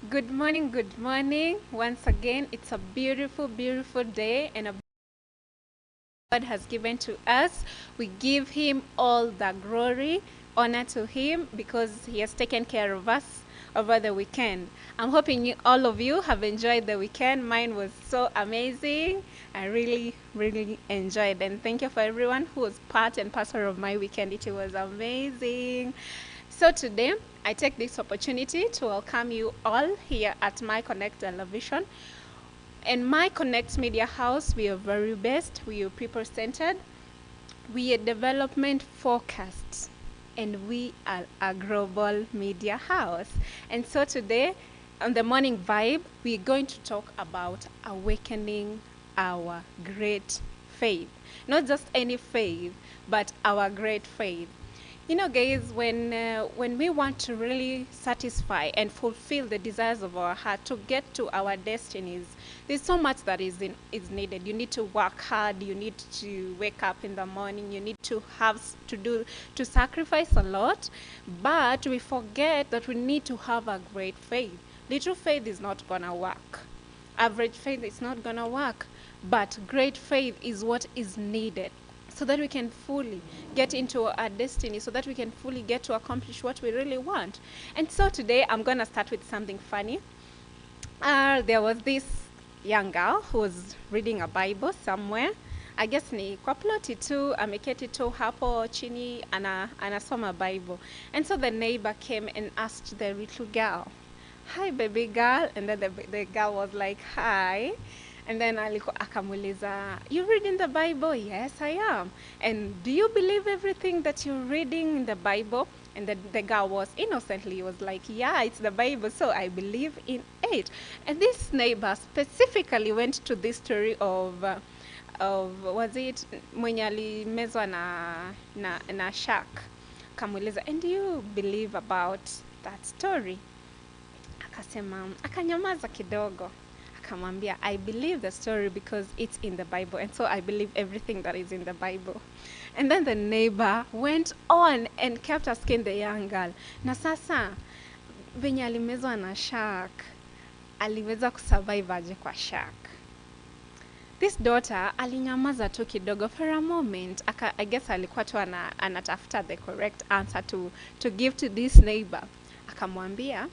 Good morning, good morning. Once again, it's a beautiful, beautiful day and a God has given to us. We give him all the glory, honor to him because he has taken care of us over the weekend. I'm hoping all of you have enjoyed the weekend. Mine was so amazing. I really, really enjoyed, and thank you for everyone who was part and parcel of my weekend. It was amazing. So today, I take this opportunity to welcome you all here at My Connect Television. In My Connect Media House, we are very best, we are people-centered, we are development focused, and we are a global media house. And so today, on the morning vibe, we're going to talk about awakening our great faith. Not just any faith, but our great faith. You know, guys, when we want to really satisfy and fulfill the desires of our heart to get to our destinies, there's so much that is needed. You need to work hard. You need to wake up in the morning. You need to to sacrifice a lot. But we forget that we need to have a great faith. Little faith is not gonna work. Average faith is not gonna work. But great faith is what is needed, so that we can fully get into our destiny, so that we can fully get to accomplish what we really want. And so today I'm going to start with something funny. There was this young girl who was reading a Bible somewhere. I guess ni kwa ploti tu, ameketi tu hapo chini, anasoma Bible. And so the neighbor came and asked the little girl, "Hi, baby girl." And then the girl was like, "Hi." And then akamuliza, "You read in the Bible?" "Yes, I am." "And do you believe everything that you're reading in the Bible?" And the girl was innocently was like, "Yeah, it's the Bible, so I believe in it." And this neighbor specifically went to this story of was it mwenye alimezwa na shark. Kamuliza, "And do you believe about that story?" Akasema, akanyamaza kidogo. Akamwambia, "I believe the story because it's in the Bible, and so I believe everything that is in the Bible." And then the neighbor went on and kept asking the young girl, "Na sasa venye alimezwa na shark, aliweza kusurvive aje kwa shark?" This daughter alinyamaza tu kidogo for a moment. I guess alikuwa tu anatafuta the correct answer to give to this neighbor. Akamwambia,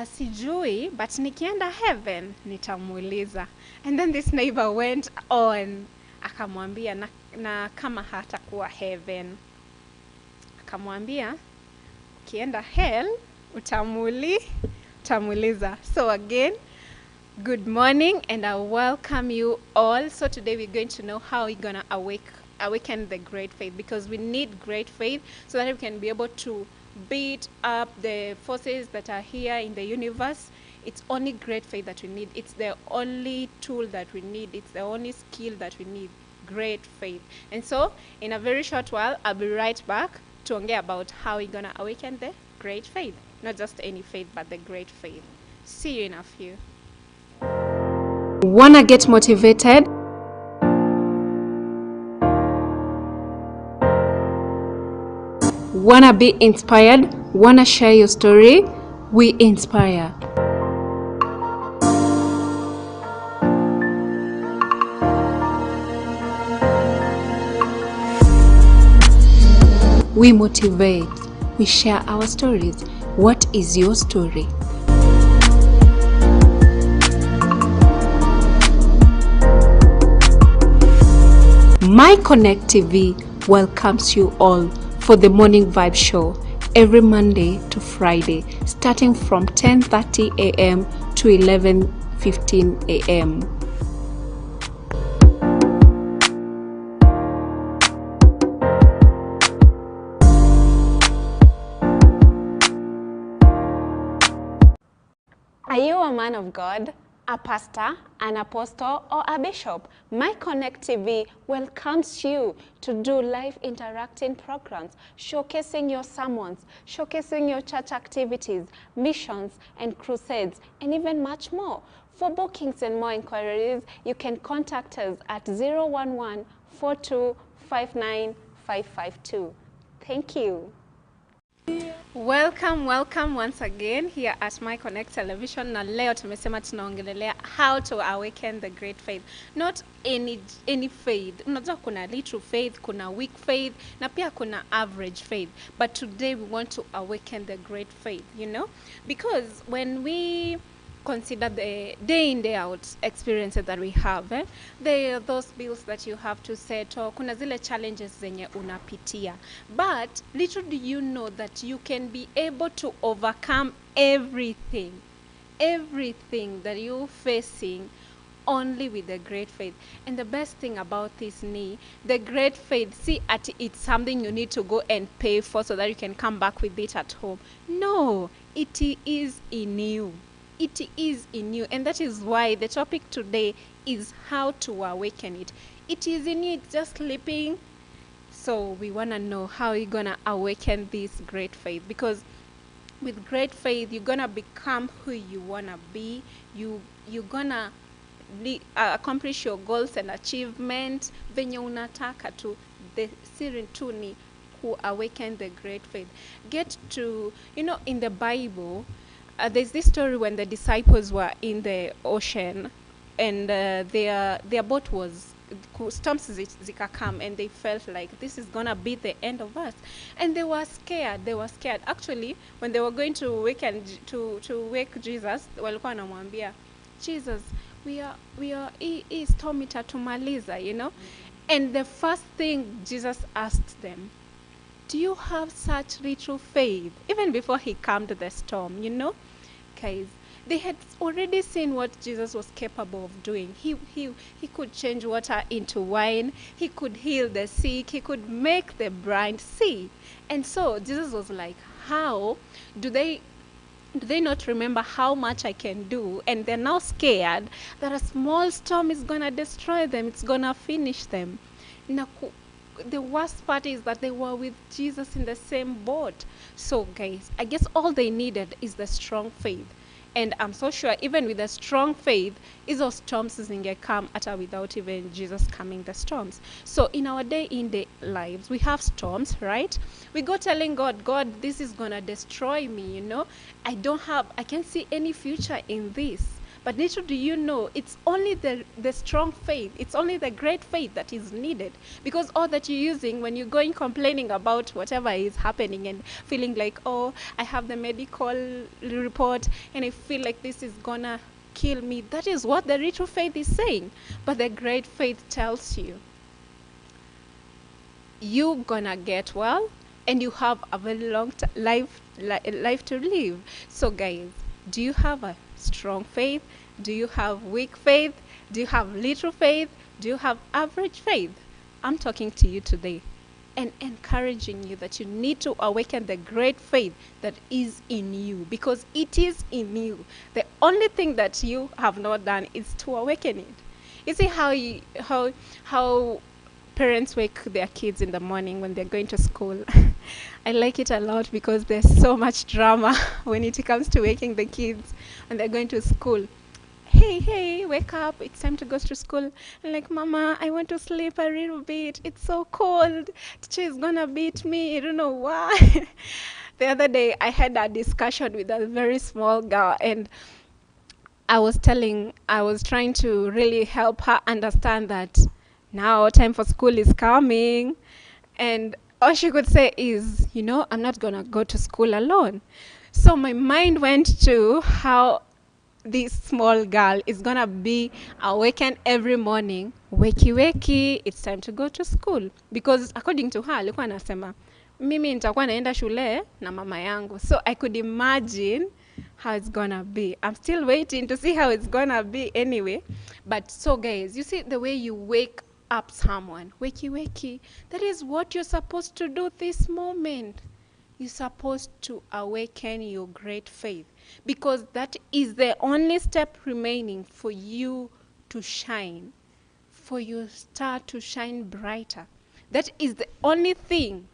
"Sijui, but nikienda heaven nitamuuliza." And then this neighbor went on, akamwambia na kama hatakuwa heaven, akamwambia, "Ukienda hell utamuuliza." So again, good morning and I welcome you all. So today we're going to know how we're gonna awaken the great faith, because we need great faith so that we can be able to beat up the forces that are here in the universe. It's only great faith that we need. It's the only tool that we need. It's the only skill that we need. Great faith. And so in a very short while, I'll be right back to ongea about how we're gonna awaken the great faith. Not just any faith, but the great faith. See you in a few. Wanna get motivated? Wanna be inspired? Wanna share your story? We inspire. We motivate. We share our stories. What is your story? My Connect TV welcomes you all for the Morning Vibe Show every Monday to Friday, starting from 10:30 a.m. to 11:15 a.m. Are you a man of God, a pastor, an apostle, or a bishop? My Connect TV welcomes you to do live interacting programs, showcasing your sermons, showcasing your church activities, missions and crusades, and even much more. For bookings and more inquiries, you can contact us at 011-4259-552. Thank you. Welcome once again here at My Connect Television. Na leo tumesema tunaongelelea how to awaken the great faith. Not any faith. Unajua kuna little faith, kuna weak faith, na pia kuna average faith. But today we want to awaken the great faith, you know? Because when we consider the day in day out experiences that we have, there are those bills that you have to settle, kuna zile challenges zenye unapitia, but little do you know that you can be able to overcome everything that you're facing only with the great faith. And the best thing about this the great faith, see, it's something you need to go and pay for so that you can come back with it at home. No, it is in you. It is in you, and that is why the topic today is how to awaken it. It is in you, it's just sleeping. So we want to know how you're gonna awaken this great faith, because with great faith you're gonna become who you wanna be. You're gonna accomplish your goals and achievements venye unataka tu. The siri tu ni who awaken the great faith. Get to, in the Bible, there's this story when the disciples were in the ocean, and their boat was, storms zika come, and they felt like this is gonna be the end of us, and they were scared. Actually, when they were going to wake wake Jesus, walikuwa wanamwambia Jesus, we are storm itatumaliza, and the first thing Jesus asked them, do you have such little faith? Even before he calmed the storm, guys, they had already seen what Jesus was capable of doing. He could change water into wine. He could heal the sick. He could make the blind see. And so Jesus was like, how do they not remember how much I can do? And they're now scared that a small storm is going to destroy them. It's going to finish them. Now, the worst part is that they were with Jesus in the same boat. So guys, I guess all they needed is the strong faith. And I'm so sure even with the strong faith, those storms come without even Jesus calming the storms. So in our day lives, we have storms, right? We go telling God, this is gonna destroy me, I can't see any future in this. But little do you know, it's only the strong faith, it's only the great faith that is needed. Because all that you're using when you're going complaining about whatever is happening and feeling like, oh, I have the medical report and I feel like this is gonna kill me. That is what the little faith is saying. But the great faith tells you, you're gonna get well and you have a very long life to live. So guys, do you have a strong faith? Do you have weak faith? Do you have little faith? Do you have average faith? I'm talking to you today and encouraging you that you need to awaken the great faith that is in you, because it is in you. The only thing that you have not done is to awaken it. You see how parents wake their kids in the morning when they're going to school. I like it a lot because there's so much drama when it comes to waking the kids when they're going to school. Hey, wake up, it's time to go to school. I'm like, Mama, I want to sleep a little bit. It's so cold. Teacher is gonna beat me. I don't know why. The other day, I had a discussion with a very small girl, and I was trying to really help her understand that now time for school is coming. And all she could say is, I'm not going to go to school alone. So my mind went to how this small girl is going to be awakened every morning. Wakey, it's time to go to school. Because according to her, alikuwa anasema, mimi nitakuwa naenda shule na mama yangu. So I could imagine how it's gonna be. I'm still waiting to see how it's gonna be anyway. But so guys, you see the way you wake up someone, wakey, that is what you're supposed to do this moment. You're supposed to awaken your great faith, because that is the only step remaining for you to shine, for your star to shine brighter. That is the only thing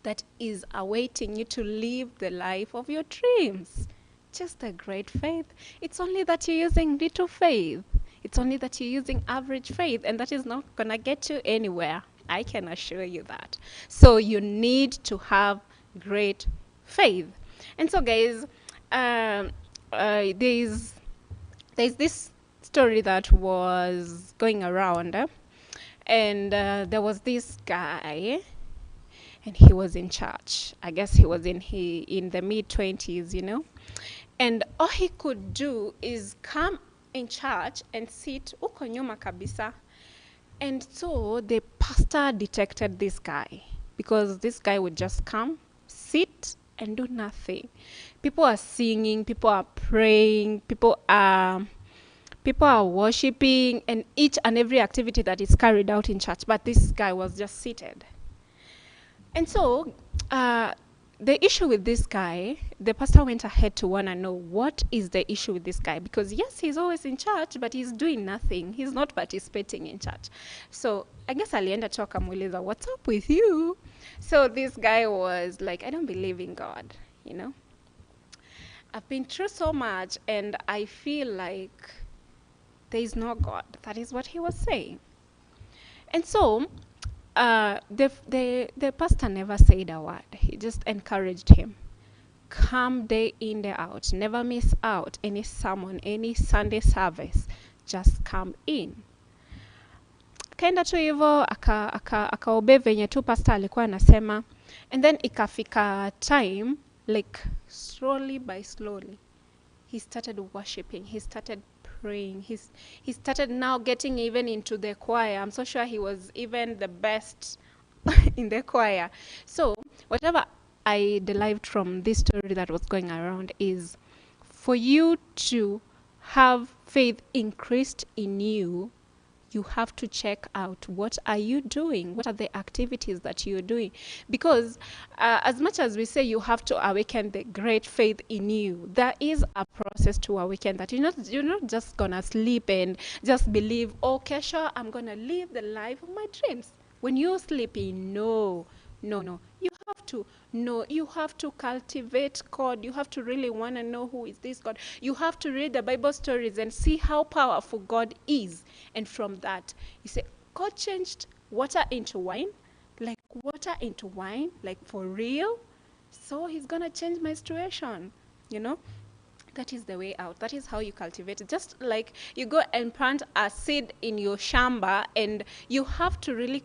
that is awaiting you to live the life of your dreams. Just a great faith. It's only that you're using little faith. It's only that you're using average faith, and that is not going to get you anywhere. I can assure you that. So you need to have great faith. And so, guys, um, there's this story that was going around, and there was this guy, and he was in church. I guess he was in the mid 20s, and all he could do is come in church and sit uko nyuma kabisa. And so the pastor detected this guy, because this guy would just come, sit, and do nothing. People are singing, people are praying, people are worshiping, and each and every activity that is carried out in church, but this guy was just seated. And so the issue with this guy, the pastor went ahead to want to know what is the issue with this guy, because yes, he's always in church, but he's doing nothing. He's not participating in church. So I guess alienda tu akamuuliza, what's up with you? So this guy was like, I don't believe in God, I've been through so much and I feel like there is no God. That is what he was saying. And so the pastor never said a word. He just encouraged him. Come day in, day out. Never miss out any sermon, any Sunday service. Just come in. Kaenda tu hivyo akaobe venye tu pastor alikuwa anasema, and then ikafika time, like slowly by slowly, he started worshiping, he started praying, he started now getting even into the choir. I'm so sure he was even the best in the choir. So whatever I derived from this story that was going around is, for you to have faith increased in you, you have to check out, what are you doing? What are the activities that you're doing? Because as much as we say you have to awaken the great faith in you, there is a process to awaken that. You're not just gonna sleep and just believe, okay, sure, I'm gonna live the life of my dreams. When you're sleeping, no. You have to know, you have to cultivate God. You have to really want to know, who is this God. You have to read the Bible stories and see how powerful God is. And from that, you say, God changed water into wine, like for real. So he's going to change my situation, That is the way out. That is how you cultivate it. Just like you go and plant a seed in your shamba, and you have to really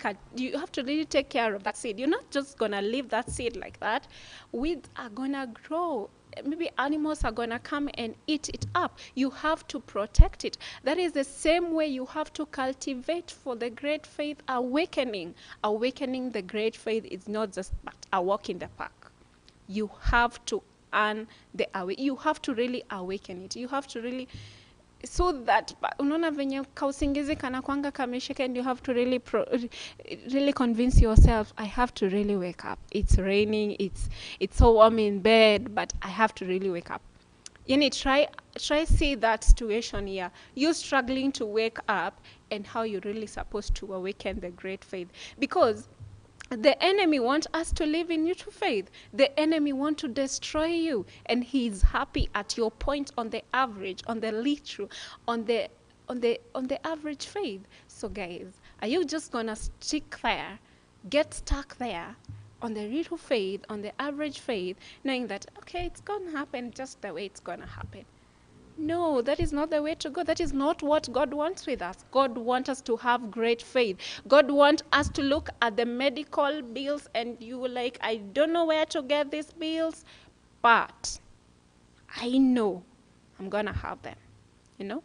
take care of that seed. You're not just gonna leave that seed like that. Weeds are gonna grow. Maybe animals are gonna come and eat it up. You have to protect it. That is the same way you have to cultivate for the great faith awakening. Awakening the great faith is not just a walk in the park. You have to you have to really awaken it. You have to really, so that unaona venye kausingizi kana kwanga kameshika, and you have to really convince yourself, I have to really wake up. It's raining, it's so warm in bed, but I have to really wake up. Try see that situation here. You struggling to wake up, and how you're really supposed to awaken the great faith. Because the enemy wants us to live in neutral faith. The enemy wants to destroy you, and he's happy at your point on the average, on the literal, on the average faith. So guys, are you just gonna stick there, get stuck there on the little faith, on the average faith, knowing that okay, it's gonna happen just the way it's gonna happen? No, that is not the way to go. That is not what God wants with us. God wants us to have great faith. God wants us to look at the medical bills, and you like, I don't know where to get these bills, but I know I'm going to have them,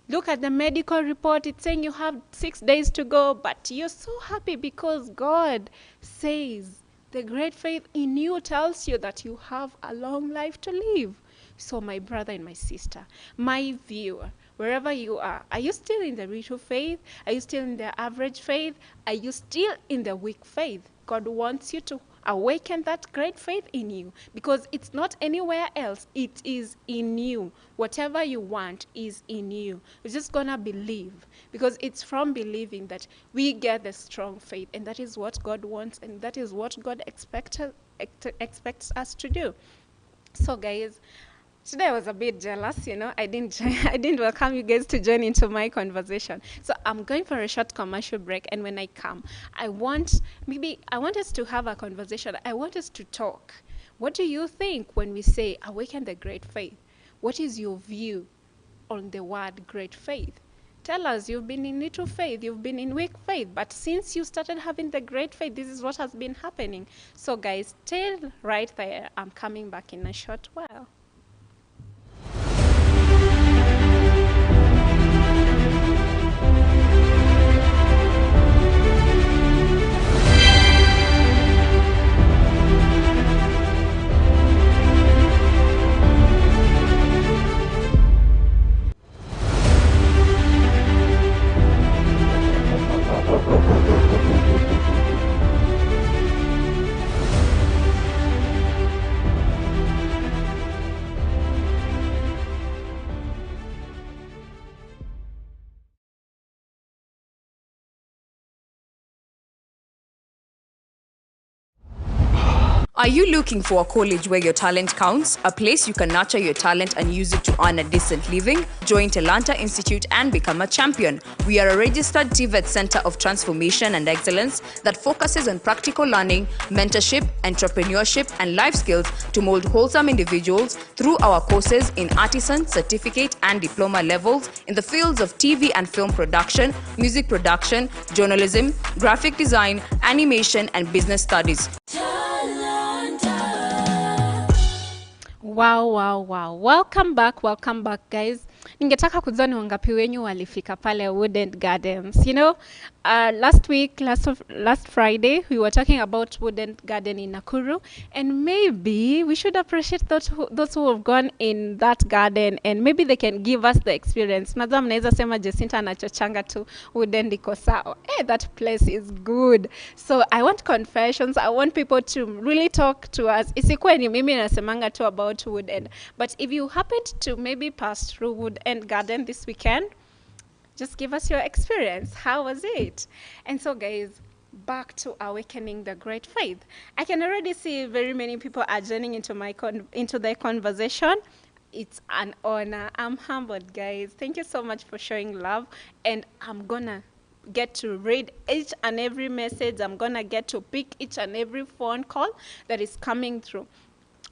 Look at the medical report. It's saying you have 6 days to go, but you're so happy because God says the great faith in you tells you that you have a long life to live. So my brother and my sister, my viewer, wherever you are you still in the little faith? Are you still in the average faith? Are you still in the weak faith? God wants you to awaken that great faith in you, because it's not anywhere else. It is in you. Whatever you want is in you. You're just gonna believe, because it's from believing that we get the strong faith, and that is what God wants, and that is what God expects us to do. So guys, today I was a bit jealous, I didn't welcome you guys to join into my conversation. So I'm going for a short commercial break, and when I come, I want us to have a conversation. I want us to talk. What do you think when we say awaken the great faith? What is your view on the word great faith? Tell us, you've been in little faith, you've been in weak faith, but since you started having the great faith, this is what has been happening. So, guys, stay right there. I'm coming back in a short while. Are you looking for a college where your talent counts? A place you can nurture your talent and use it to earn a decent living? Join Talanta Institute and become a champion. We are a registered TVET Center of Transformation and Excellence that focuses on practical learning, mentorship, entrepreneurship, and life skills to mold wholesome individuals through our courses in artisan, certificate, and diploma levels in the fields of TV and film production, music production, journalism, graphic design, animation, and business studies. Wow. Welcome back, guys. Ningetaka kujua ni wangapi wenyu walifika pale Wooden Gardens. You know, last Friday, we were talking about Wooden Garden in Nakuru, and maybe we should appreciate those who have gone in that garden, and maybe they can give us the experience. Najua mnaweza sema Jecinter anachochanga tu Wooden iko sawa. That place is good. So I want confessions. I want people to really talk to us. Isikuwe ni mimi nasemanga tu about Wooden. But if you happened to maybe pass through Wooden Garden this weekend, just give us your experience. How was it? And so, guys, back to awakening the great faith. I can already see very many people are joining into into the conversation. It's an honor. I'm humbled, guys. Thank you so much for showing love. And I'm gonna get to read each and every message. I'm gonna get to pick each and every phone call that is coming through.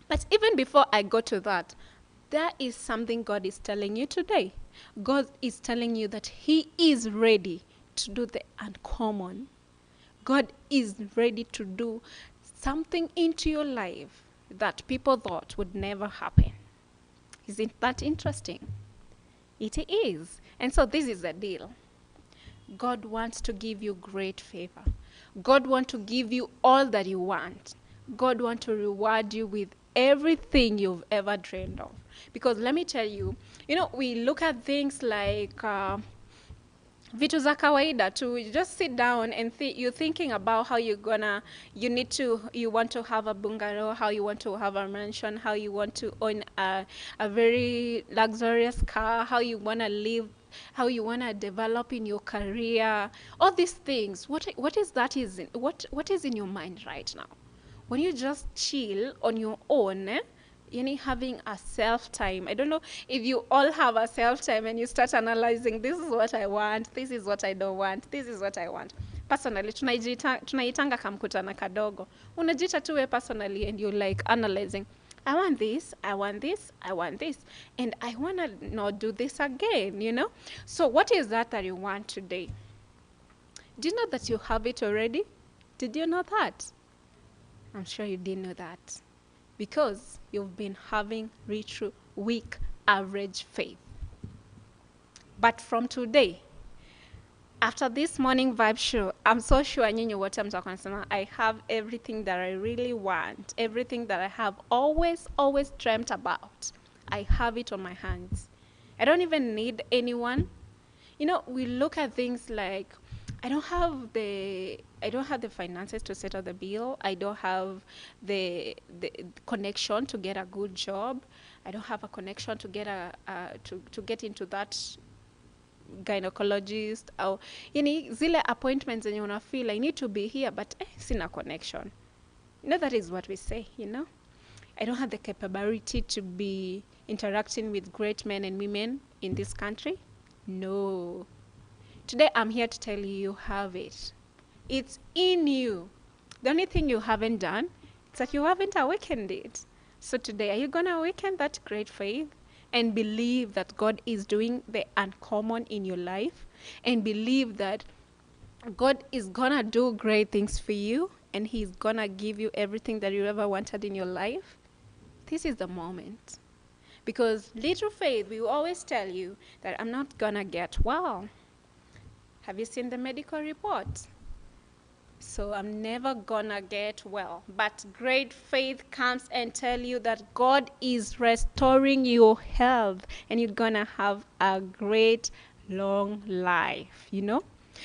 But even before I go to that, there is something God is telling you today. God is telling you that He is ready to do the uncommon. God is ready to do something into your life that people thought would never happen. Isn't that interesting? It is. And so this is the deal. God wants to give you great favor. God wants to give you all that you want. God wants to reward you with everything you've ever dreamed of. Because let me tell you, we look at things like vitu za kawaida to just sit down and you're thinking about how you want to have a bungalow, how you want to have a mansion, how you want to own a very luxurious car, how you want to live, how you want to develop in your career, all these things. What is in your mind right now? When you just chill on your own, having a self-time. I don't know if you all have a self-time and you start analyzing, this is what I want, this is what I don't want, this is what I want. Personally, tunaitanga kamkutana kadogo. Unajita tuwe personally and you're like analyzing, I want this, I want this, I want this, and I want to not do this again, So what is that you want today? Do you know that you have it already? Did you know that? I'm sure you didn't know that. Because you've been having weak, average faith. But from today, after this morning vibe show, I'm so sure nyinyi wote mtakuwa I have everything that I really want, everything that I have always dreamt about. I have it on my hands. I don't even need anyone. We look at things like, I don't have the finances to settle the bill. I don't have the connection to get a good job. I don't have a connection to get to get into that gynecologist or zile appointments and you wanna feel I need to be here, but sina connection. That is what we say. I don't have the capability to be interacting with great men and women in this country. No. Today I'm here to tell you have it. It's in you. The only thing you haven't done It's that you haven't awakened it. So today, are you going to awaken that great faith and believe that God is doing the uncommon in your life, and believe that God is going to do great things for you, and He's going to give you everything that you ever wanted in your life? This is the moment. Because little faith will always tell you that I'm not going to get well. Have you seen the medical report? So I'm never gonna get well. But great faith comes and tell you that God is restoring your health, and you're gonna have a great long life, you know?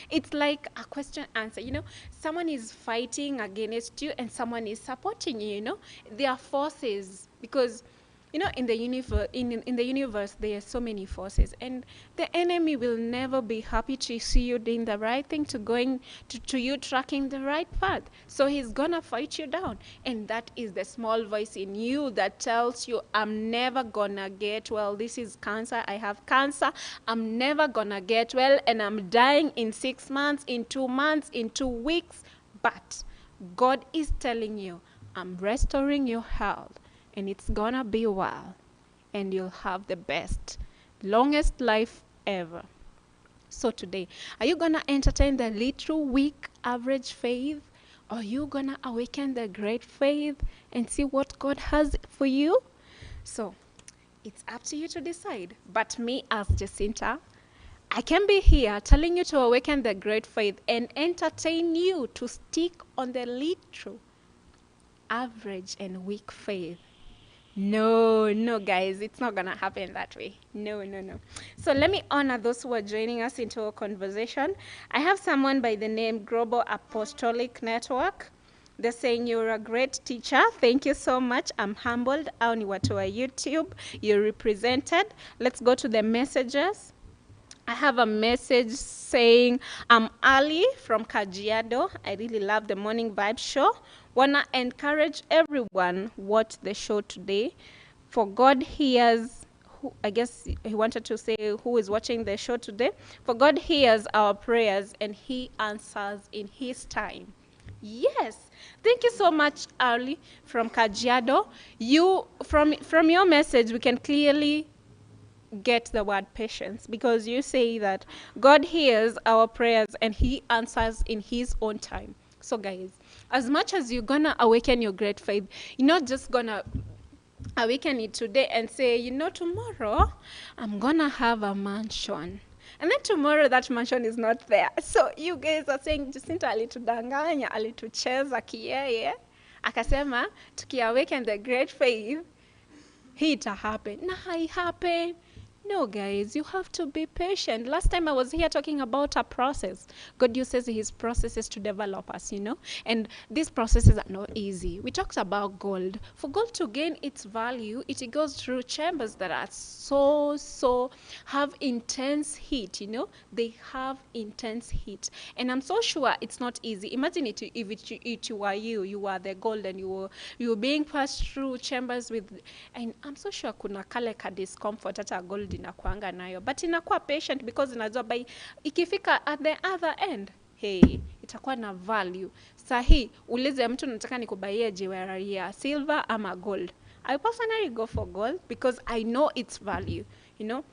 It's like a question answer, you know? Someone is fighting against you and someone is supporting you, you know? There are forces, because you know, in the universe, there are so many forces, and the enemy will never be happy to see you doing the right thing, to you tracking the right path. So he's gonna fight you down, and that is the small voice in you that tells you, I'm never gonna get well. This is cancer. I have cancer. I'm never gonna get well, and I'm dying in 6 months, in 2 months, in 2 weeks. But God is telling you, I'm restoring your health, and it's gonna be well, and you'll have the best, longest life ever. So today, are you gonna entertain the little weak average faith, or are you gonna awaken the great faith and see what God has for you? So it's up to you to decide. But me, as Jecinter, I can be here telling you to awaken the great faith and entertain you to stick on the little average and weak faith. No, no, guys, it's not gonna happen that way. No, no, no. So let me honor those who are joining us into our conversation. I have someone by the name Global Apostolic Network. They're saying you're a great teacher. Thank you so much. I'm humbled. Au ni watu wa YouTube. You're represented. Let's go to the messages. I have a message saying, I'm Ali from Kajiado. I really love the Morning Vibe show. Wanna encourage everyone, watch the show today. For God hears, I guess he wanted to say who is watching the show today. For God hears our prayers and he answers in his time. Yes. Thank you so much, Ali from Kajiado. You, from your message, we can clearly get the word patience, because you say that God hears our prayers and he answers in his own time. So guys, as much as you're gonna awaken your great faith, you're not just gonna awaken it today and say, you know, tomorrow I'm gonna have a mansion, and then tomorrow that mansion is not there. So you guys are saying Jecinter alitudanganya, alitucheza kiyeye, akasema tukiawaken the great faith hii ita happen. Na hai happen. No, guys, you have to be patient. Last time I was here talking about a process. God uses his processes to develop us, you know, and these processes are not easy. We talked about gold. For gold to gain its value, it goes through chambers that are have intense heat, you know. They have intense heat, and I'm so sure it's not easy. Imagine if it were you are the gold, and you were being passed through chambers with, and I'm so sure kuna kale ka discomfort hata gold inakuanga nayo, but inakuwa patient because inajua by ikifika at the other end, hey, itakuwa na value. Sahi ulize mtu nataka nikubaie jewelry ya silver ama gold. I personally go for gold because I know its value, you know.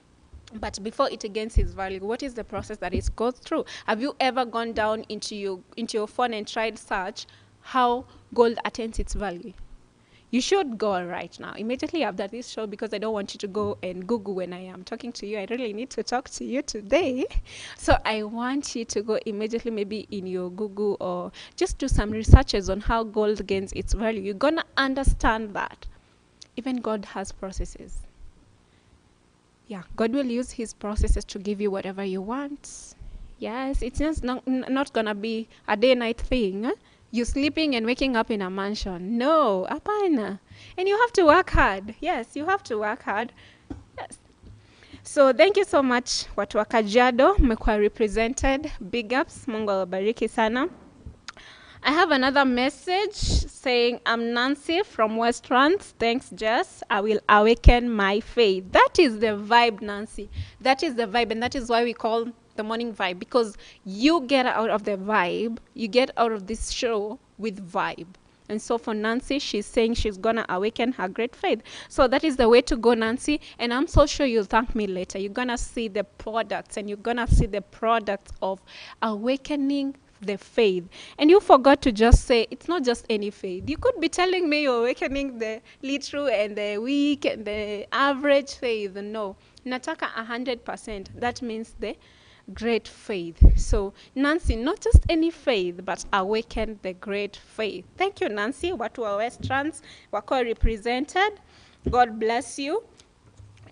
But before it gains its value, what is the process that it goes through? Have you ever gone down into your phone and tried search how gold attains its value? You should go right now, immediately after this show, because I don't want you to go and Google when I am talking to you. I really need to talk to you today. So I want you to go immediately, maybe in your Google, or just do some researches on how gold gains its value. You're going to understand that even God has processes. Yeah, God will use his processes to give you whatever you want. Yes, it's just not going to be a day-night thing. Huh? You sleeping and waking up in a mansion. No, apana. And you have to work hard. Yes, you have to work hard. Yes. So thank you so much, watu wa Kajiado, mmekuwa represented. Big ups, Mungu awabariki sana. I have another message saying, I'm Nancy from Westlands. Thanks, Jess. I will awaken my faith. That is the vibe, Nancy. That is the vibe, and that is why we call the morning vibe, because you get out of the vibe, you get out of this show with vibe. And so for Nancy, she's saying she's gonna awaken her great faith. So that is the way to go, Nancy. And I'm so sure you'll thank me later. You're gonna see the products, and you're gonna see the products of awakening the faith. And you forgot to just say it's not just any faith. You could be telling me you're awakening the little and the weak and the average faith. No, nataka 100%. That means the great faith. So Nancy, not just any faith, but awaken the great faith. Thank you, Nancy. Watu wa Westerns wako represented. God bless you.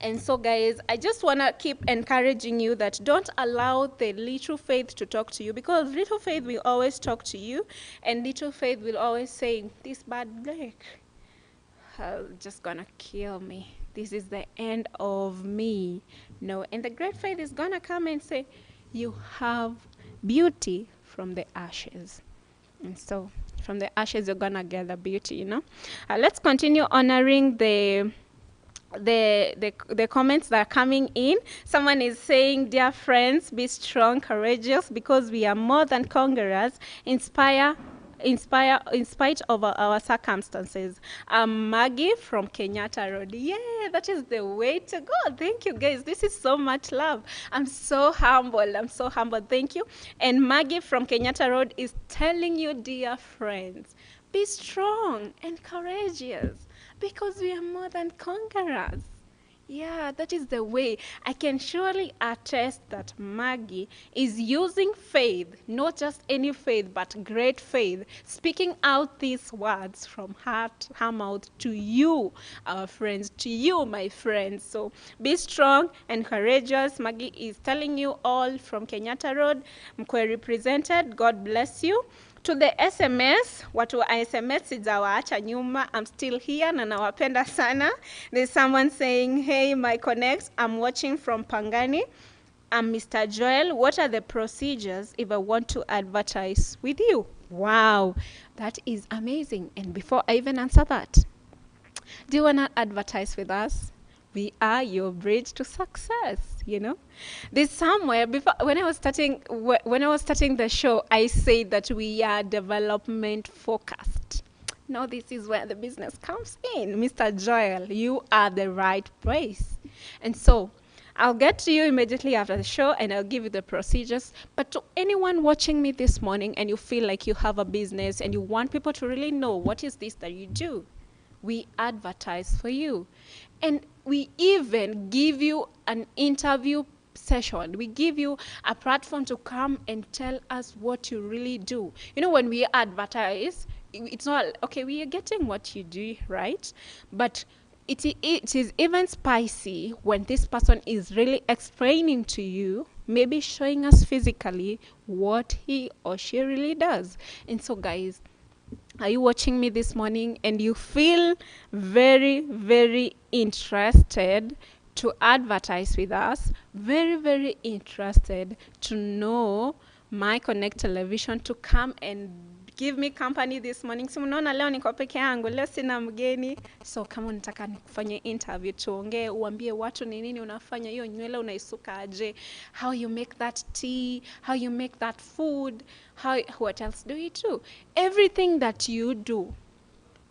And so guys, I just want to keep encouraging you that don't allow the little faith to talk to you, because little faith will always talk to you, and little faith will always say, this bad break just gonna kill me. This is the end of me. No, and the great faith is gonna come and say, you have beauty from the ashes. And so from the ashes, you're gonna gather beauty, you know. Let's continue honoring the comments that are coming in. Someone is saying, dear friends, be strong, courageous, because we are more than conquerors. Inspire in spite of our circumstances. I'm Maggie from Kenyatta Road. Yeah, that is the way to go. Thank you, guys. This is so much love. I'm so humble. I'm so humble. Thank you. And Maggie from Kenyatta Road is telling you, dear friends, be strong and courageous, because we are more than conquerors. Yeah, that is the way. I can surely attest that Maggie is using faith, not just any faith, but great faith, speaking out these words from her mouth to you, our friends, to you, my friends. So be strong and courageous. Maggie is telling you all from Kenyatta Road, Mkwe represented. God bless you. To the SMS, watu wa SMS sijawaacha nyuma. I'm still here na nawapenda sana. There's someone saying, hey, my connects, I'm watching from Pangani. I'm Mr. Joel. What are the procedures if I want to advertise with you? Wow, that is amazing. And before I even answer that, do you want to advertise with us? We are your bridge to success, you know. There's somewhere before, when I was starting the show, I said that we are development focused. Now this is where the business comes in. Mr. Joel, you are the right place. And so I'll get to you immediately after the show, and I'll give you the procedures. But to anyone watching me this morning and you feel like you have a business and you want people to really know what is this that you do, we advertise for you. And we even give you an interview session. We give you a platform to come and tell us what you really do. You know, when we advertise, it's not, okay, we are getting what you do, right? But it is even spicy when this person is really explaining to you, maybe showing us physically what he or she really does. And so, guys, are you watching me this morning and you feel very, very interested to advertise with us, very, very interested to know My Connect Television, to come and give me company this morning? Si mnaona leo niko peke yangu, leo sina mgeni. So kama unataka nikufanye interview, tuongee, uambie watu ni nini unafanya, hiyo nywele unaisuka aje, how you make that tea, how you make that food, what else do you do? Everything that you do,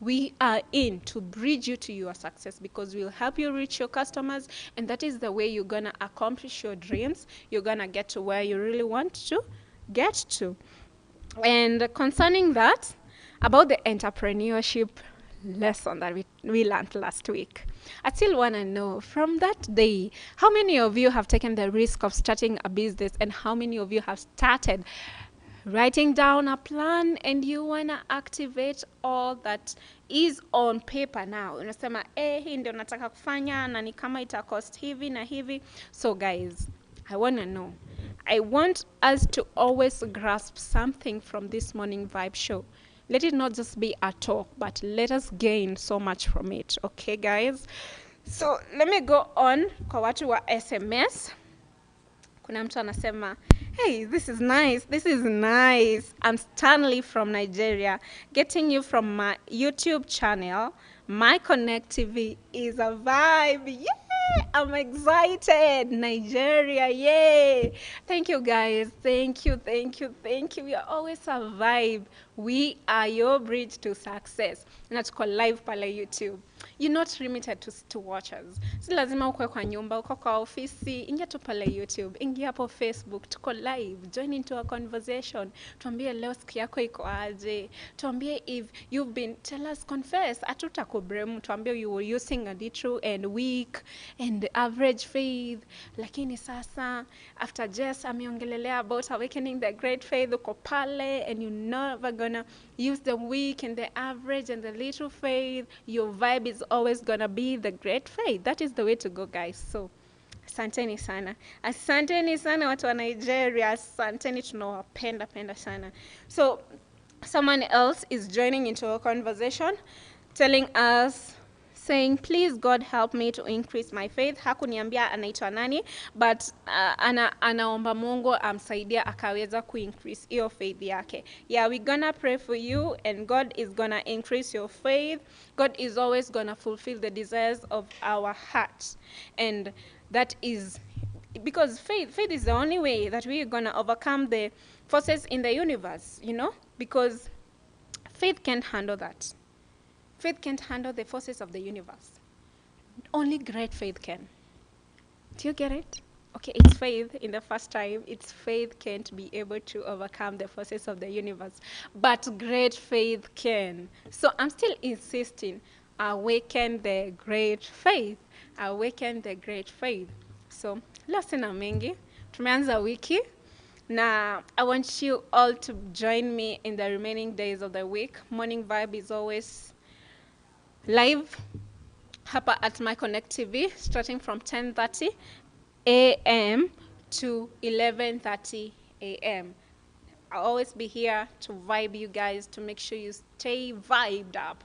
we are in to bridge you to your success, because we'll help you reach your customers, and that is the way you're gonna accomplish your dreams. You're gonna get to where you really want to get to. And concerning that, about the entrepreneurship lesson that we learned last week, I still want to know, from that day, how many of you have taken the risk of starting a business, and how many of you have started writing down a plan and you want to activate all that is on paper now? Unasema, hii ndio nataka kufanya na ni kama ita cost hivi na hivi. So guys, I want to know. I want us to always grasp something from this morning vibe show. Let it not just be a talk, but let us gain so much from it. Okay, guys? So let me go on kwa watu wa SMS. Kuna mtu anasema, hey, this is nice. This is nice. I'm Stanley from Nigeria, getting you from my YouTube channel. My Connect TV is a vibe. Yeah! I'm excited. Nigeria, yay. Thank you guys. Thank you. We are always a vibe. We are your bridge to success. Na tuko live pale YouTube. You're not limited to watchers. Si lazima ukwe kwa nyumba, uko kwa ofisi, ingia tu pale YouTube, ingia hapo Facebook, tuko live, join into a conversation. Tuambie leo siku yako iko aje. Tuambie if you've been, tell us, confess. Hatutakubremu, tuambie you were using a little and weak and average faith. Lakini sasa, after Jess ameongelelea about awakening the great faith, uko pale and you're never gonna use the weak and the average and the little faith. Your vibe is always gonna be the great faith. That is the way to go, guys. So asanteni sana watu wa Nigeria, asanteni, tunawapenda sana. So someone else is joining into a conversation, telling us, saying, please God help me to increase my faith. Hakuniambia anaitwa nani, but anaomba Mungu amsaidia akaweza increase your faith yake. Yeah, we're gonna pray for you and God is gonna increase your faith. God is always gonna fulfill the desires of our hearts. And that is because faith is the only way that we're gonna overcome the forces in the universe, you know, because faith can't handle that. Faith can't handle the forces of the universe. Only great faith can. Do you get it? Okay, it's faith in the first time. It's faith can't be able to overcome the forces of the universe. But great faith can. So I'm still insisting, awaken the great faith. Awaken the great faith. So, lasina mengi. Tumeanza wiki. Now, I want you all to join me in the remaining days of the week. Morning Vibe is always live hapa at My Connect TV, starting from 10:30 a.m. to 11:30 a.m. I'll always be here to vibe you guys, to make sure you stay vibed up,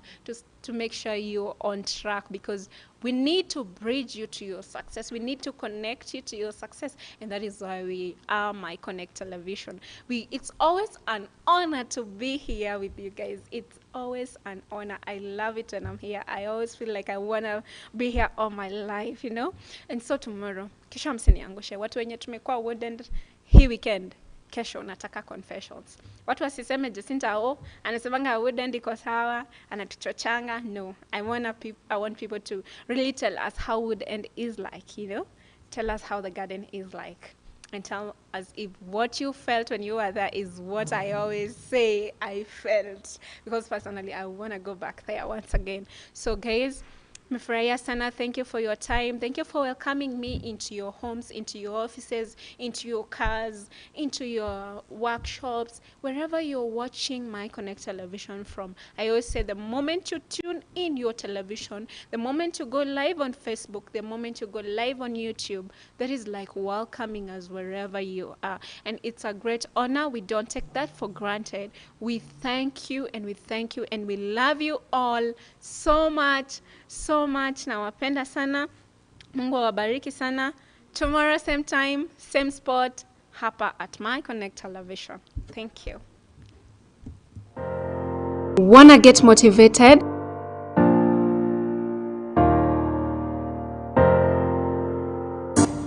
to make sure you're on track, because we need to bridge you to your success. We need to connect you to your success, and that is why we are My Connect Television. It's always an honor to be here with you guys. It's always an honor. I love it when I'm here. I always feel like I want to be here all my life, you know. And so tomorrow, kesho msiniangushe. Watu wenye tumekuwa wooden hii weekend, kesho nataka confessions. Watu wasiseme Jecinter anasemanga wooden iko sawa, anatuchochanga. No, I want people to really tell us how wooden is like, you know. Tell us how the garden is like. And tell us if what you felt when you were there is what I always say I felt. Because personally, I want to go back there once again. So guys, Mefurahia sana, thank you for your time. Thank you for welcoming me into your homes, into your offices, into your cars, into your workshops, wherever you're watching My Connect Television from. I always say the moment you tune in your television, the moment you go live on Facebook, the moment you go live on YouTube, that is like welcoming us wherever you are. And it's a great honor. We don't take that for granted. We thank you and we thank you and we love you all so much. Nawapenda sana. Mungu awabariki sana. Tomorrow same time, same spot, hapa at My Connect Television. Thank you. Wanna get motivated?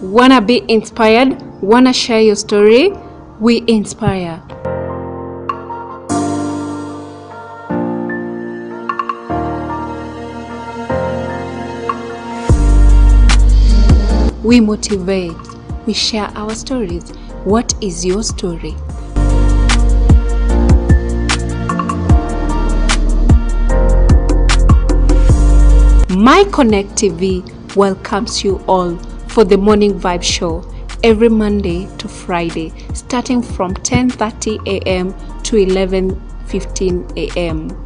Wanna be inspired? Wanna share your story? We inspire. We motivate, we share our stories. What is your story? My Connect TV welcomes you all for the Morning Vibe Show every Monday to Friday, starting from 10:30 a.m. to 11:15 a.m.